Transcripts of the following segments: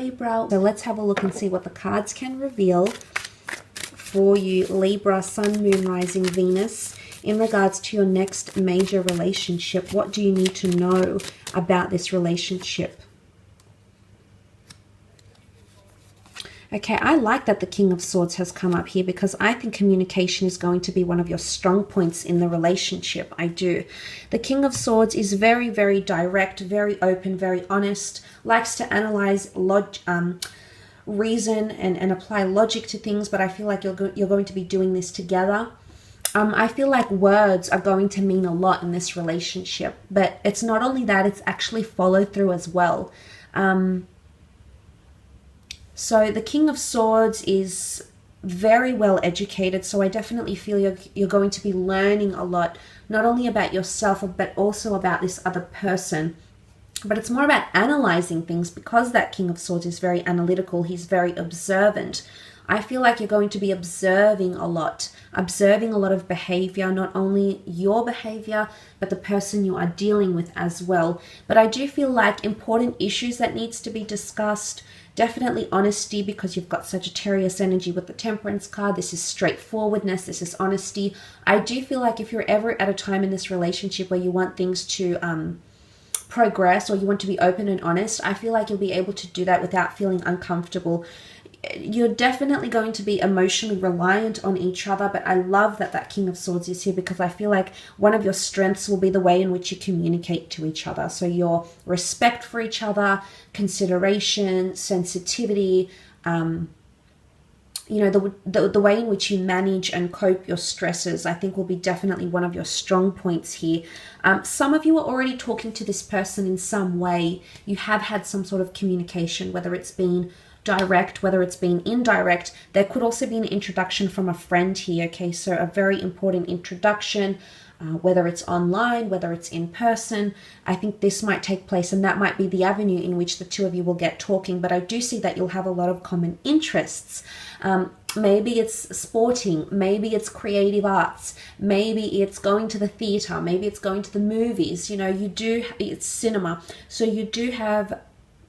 Libra. So let's have a look and see what the cards can reveal for you, Libra, Sun, Moon, Rising, Venus, in regards to your next major relationship. What do you need to know about this relationship? Okay, I like that the King of Swords has come up here because I think communication is going to be one of your strong points in the relationship. I do. The King of Swords is very, very direct, very open, very honest, likes to analyze reason and apply logic to things, but I feel like you're going to be doing this together. I feel like words are going to mean a lot in this relationship, but it's not only that, it's actually follow through as well. So the King of Swords is very well educated, so I definitely feel you're going to be learning a lot, not only about yourself, but also about this other person. But it's more about analyzing things because that King of Swords is very analytical. He's very observant. I feel like you're going to be observing a lot of behavior, not only your behavior, but the person you are dealing with as well. But I do feel like important issues that needs to be discussed. Definitely honesty, because you've got Sagittarius energy with the Temperance card. This is straightforwardness. This is honesty. I do feel like if you're ever at a time in this relationship where you want things to progress, or you want to be open and honest, I feel like you'll be able to do that without feeling uncomfortable. You're definitely going to be emotionally reliant on each other, but I love that that King of Swords is here because I feel like one of your strengths will be the way in which you communicate to each other. So your respect for each other, consideration, sensitivity, you know, the way in which you manage and cope your stresses, I think will be definitely one of your strong points here. Some of you are already talking to this person in some way. You have had some sort of communication, whether it's been direct, whether it's been indirect. There could also be an introduction from a friend here, okay? So a very important introduction, whether it's online, whether it's in person. I think this might take place, and that might be the avenue in which the two of you will get talking. But I do see that you'll have a lot of common interests. Maybe it's sporting, maybe it's creative arts, maybe it's going to the theater, maybe it's going to the movies. You know, it's cinema. So you do have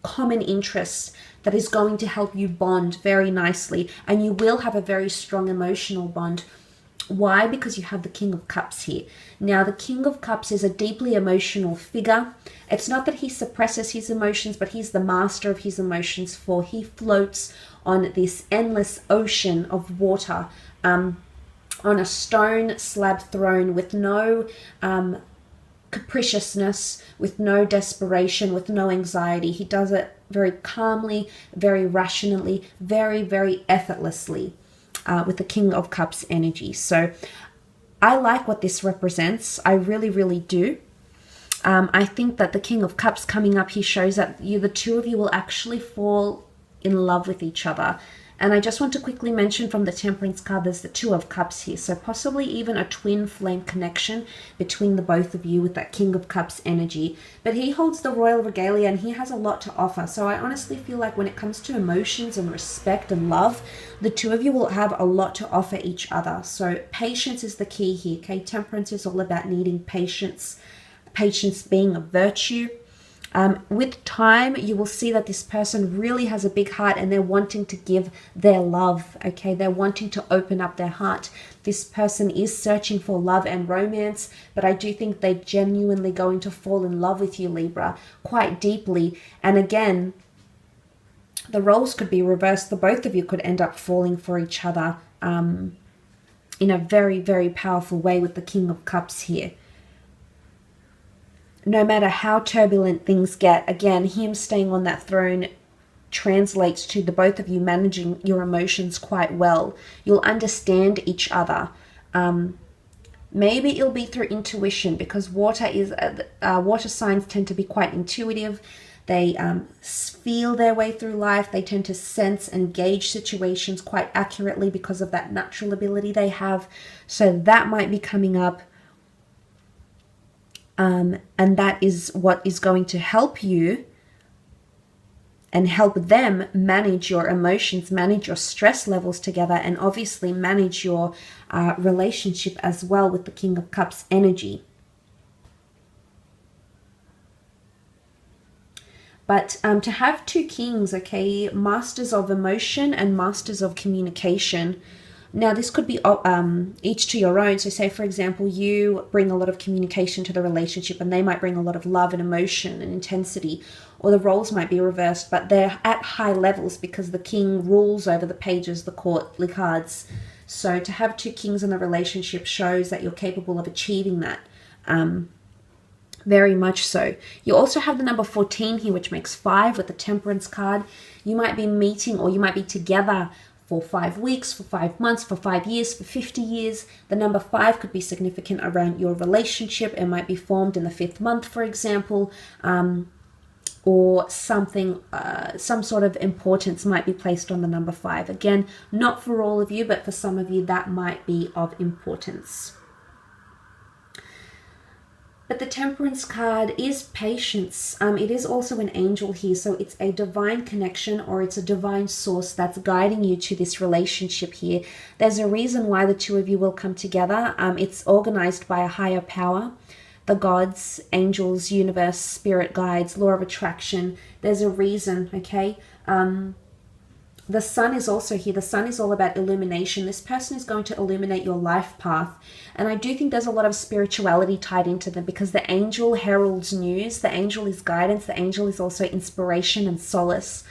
common interests that is going to help you bond very nicely, and you will have a very strong emotional bond. Why? Because you have the King of Cups here. Now, the King of Cups is a deeply emotional figure. It's not that he suppresses his emotions, but he's the master of his emotions, for he floats on this endless ocean of water, on a stone slab throne, with no capriciousness, with no desperation, with no anxiety. He does it very calmly, very rationally, very, very effortlessly, with the King of Cups energy. So I like what this represents. I really, really do. I think that the King of Cups coming up, he shows that the two of you will actually fall in love with each other. And I just want to quickly mention from the Temperance card, there's the Two of Cups here. So possibly even a twin flame connection between the both of you with that King of Cups energy. But he holds the royal regalia and he has a lot to offer. So I honestly feel like when it comes to emotions and respect and love, the two of you will have a lot to offer each other. So patience is the key here, okay? Temperance is all about needing patience, patience being a virtue. With time, you will see that this person really has a big heart and they're wanting to give their love, okay? They're wanting to open up their heart. This person is searching for love and romance, but I do think they're genuinely going to fall in love with you, Libra, quite deeply. And again, the roles could be reversed. The both of you could end up falling for each other in a very, very powerful way with the King of Cups here. No matter how turbulent things get, again, him staying on that throne translates to the both of you managing your emotions quite well. You'll understand each other. Maybe it'll be through intuition, because water signs tend to be quite intuitive. They feel their way through life. They tend to sense and gauge situations quite accurately because of that natural ability they have. So that might be coming up. And that is what is going to help you and help them manage your emotions, manage your stress levels together, and obviously manage your relationship as well with the King of Cups energy. But to have two kings, okay, masters of emotion and masters of communication. Now, this could be each to your own. So say, for example, you bring a lot of communication to the relationship and they might bring a lot of love and emotion and intensity, or the roles might be reversed, but they're at high levels because the king rules over the pages, the courtly cards. So to have two kings in the relationship shows that you're capable of achieving that. Very much so. You also have the number 14 here, which makes 5 with the Temperance card. You might be meeting, or you might be together for 5 weeks, for 5 months, for 5 years, for 50 years. The number 5 could be significant around your relationship. It might be formed in the 5th month, for example, or something, some sort of importance might be placed on the number 5. Again, not for all of you, but for some of you that might be of importance. But the Temperance card is patience. It is also an angel here, so it's a divine connection, or it's a divine source that's guiding you to this relationship here. There's a reason why the two of you will come together. It's organized by a higher power, the gods, angels, universe, spirit guides, law of attraction. There's a reason, okay? The sun is also here. The sun is all about illumination. This person is going to illuminate your life path. And I do think there's a lot of spirituality tied into them, because the angel heralds news. The angel is guidance. The angel is also inspiration and solace.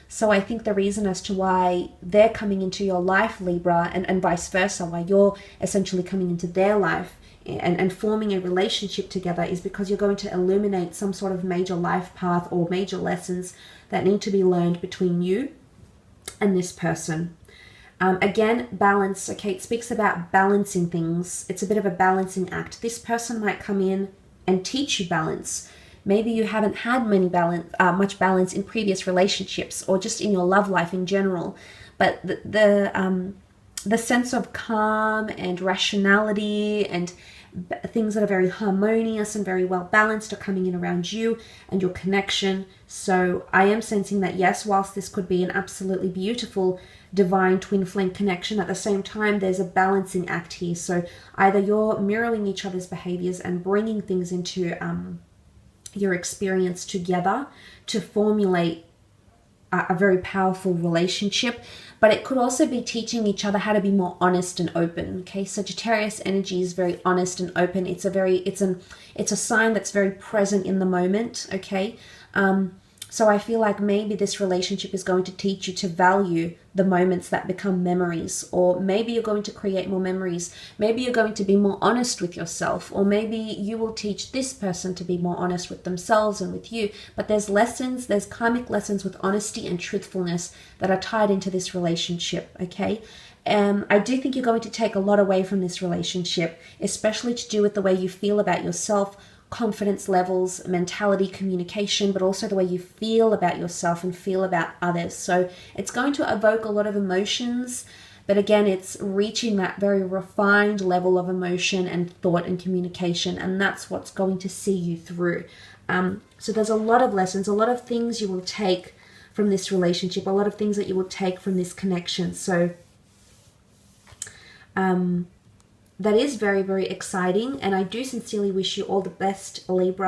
So I think the reason as to why they're coming into your life, Libra, and vice versa, why you're essentially coming into their life and forming a relationship together, is because you're going to illuminate some sort of major life path or major lessons that need to be learned between you and this person. Again, balance. Okay, it speaks about balancing things. It's a bit of a balancing act. This person might come in and teach you balance. Maybe you haven't had much balance in previous relationships, or just in your love life in general. But the sense of calm and rationality and things that are very harmonious and very well balanced are coming in around you and your connection. So I am sensing that, yes, whilst this could be an absolutely beautiful divine twin flame connection, at the same time there's a balancing act here. So either you're mirroring each other's behaviors and bringing things into your experience together to formulate a very powerful relationship, but it could also be teaching each other how to be more honest and open. Okay, Sagittarius energy is very honest and open. It's a sign that's very present in the moment. Okay, so I feel like maybe this relationship is going to teach you to value the moments that become memories, or maybe you're going to create more memories. Maybe you're going to be more honest with yourself, or maybe you will teach this person to be more honest with themselves and with you. But there's lessons, there's karmic lessons with honesty and truthfulness that are tied into this relationship, okay? I do think you're going to take a lot away from this relationship, especially to do with the way you feel about yourself, confidence levels, mentality, communication, but also the way you feel about yourself and feel about others. So it's going to evoke a lot of emotions, but again, it's reaching that very refined level of emotion and thought and communication, and that's what's going to see you through. So there's a lot of lessons, a lot of things you will take from this relationship, a lot of things that you will take from this connection. So that is very, very exciting, and I do sincerely wish you all the best, Libra.